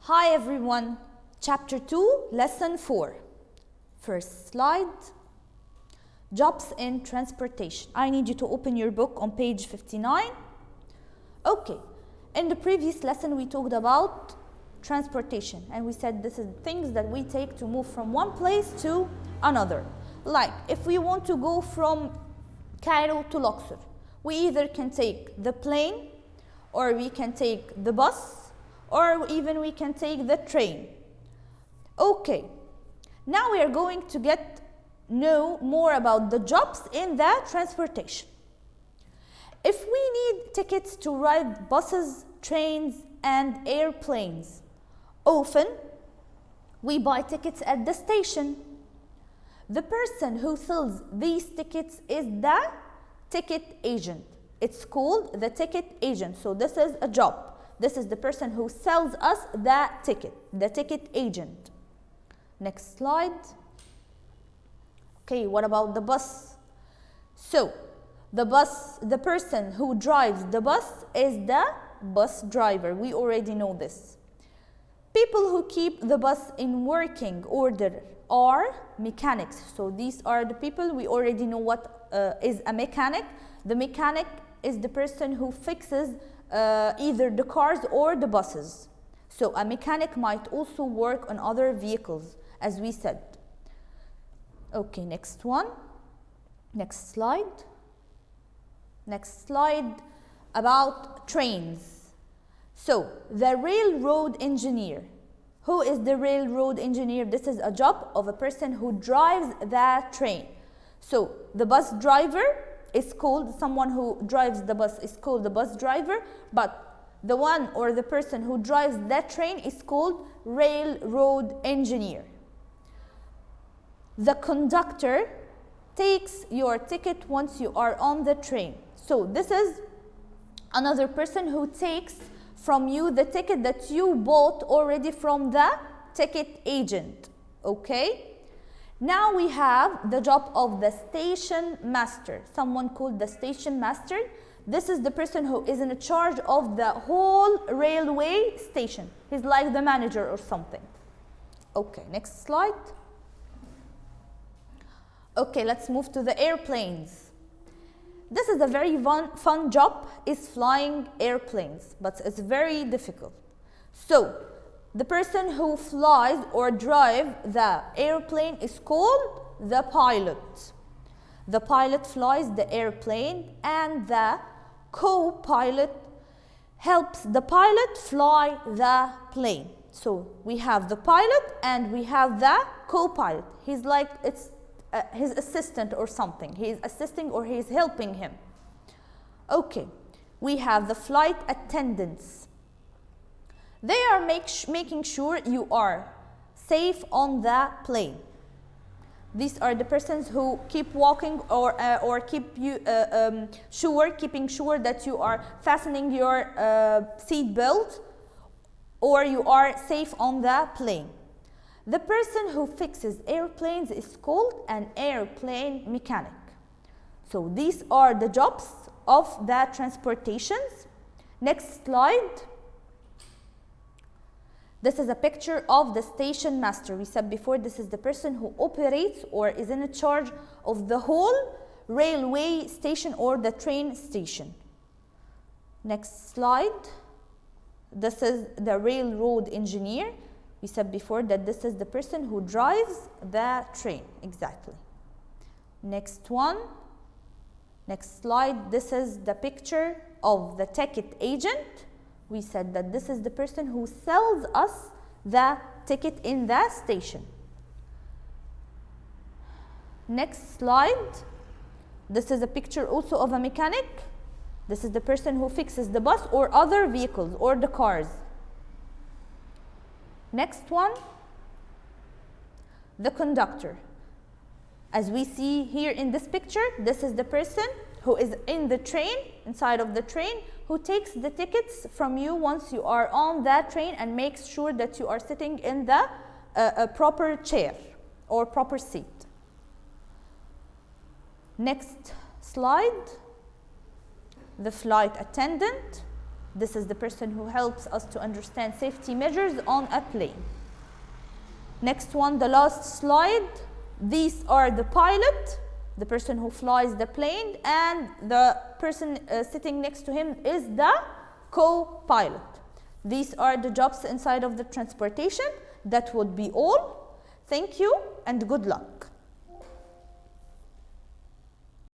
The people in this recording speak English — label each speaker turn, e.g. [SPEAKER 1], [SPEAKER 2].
[SPEAKER 1] Hi everyone, Chapter 2, Lesson 4. First slide, Jobs in Transportation. I need you to open your book on page 59. Okay, in the previous lesson we talked about transportation and we said this is things that we take to move from one place to another. Like if we want to go from Cairo to Luxor, we either can take the plane or we can take the bus or even we can take the train. Okay, now we are going to know more about the jobs in the transportation. If we need tickets to ride buses, trains, and airplanes, often we buy tickets at the station. The person who sells these tickets is the ticket agent. It's called the ticket agent. So this is a job. This is the person who sells us the ticket agent. Next slide. Okay, what about the bus? So, the person who drives the bus is the bus driver. We already know this. People who keep the bus in working order are mechanics. So these are the people, we already know what is a mechanic. The mechanic is the person who fixes either the cars or the buses. So a mechanic might also work on other vehicles, as we said. Okay, next one. Next slide. Next slide about trains. So the railroad engineer. Who is the railroad engineer? This is a job of a person who drives the train. So the bus driver is called, someone who drives the bus is called the bus driver, but the one or the person who drives that train is called railroad engineer. The conductor takes your ticket once you are on the train. So this is another person who takes from you the ticket that you bought already from the ticket agent. Okay? Now we have the job of the station master, someone called the station master. This is the person who is in charge of the whole railway station. He's like the manager or something. Okay, next slide. Okay, let's move to the airplanes. This is a very fun job, is flying airplanes, but it's very difficult. So, the person who flies or drives the airplane is called the pilot. The pilot flies the airplane and the co-pilot helps the pilot fly the plane. So we have the pilot and we have the co-pilot. He's like, it's his assistant or something. He's assisting or he's helping him. Okay, we have the flight attendants. They are making sure you are safe on the plane. These are the persons who keep walking or keep you keeping sure that you are fastening your seat belt or you are safe on the plane. The person who fixes airplanes is called an airplane mechanic. So these are the jobs of the transportations. Next slide. This is a picture of the station master. We said before this is the person who operates or is in charge of the whole railway station or the train station. Next slide. This is the railroad engineer. We said before that this is the person who drives the train. Exactly. Next one. Next slide. This is the picture of the ticket agent. We said that this is the person who sells us the ticket in the station. Next slide. This is a picture also of a mechanic. This is the person who fixes the bus or other vehicles or the cars. Next one. The conductor. As we see here in this picture, this is the person who is in the train, inside of the train, who takes the tickets from you once you are on that train and makes sure that you are sitting in the proper chair or proper seat. Next slide. The flight attendant. This is the person who helps us to understand safety measures on a plane. Next one, the last slide. These are the pilot, the person who flies the plane, and the person sitting next to him is the co-pilot. These are the jobs inside of the transportation. That would be all. Thank you and good luck.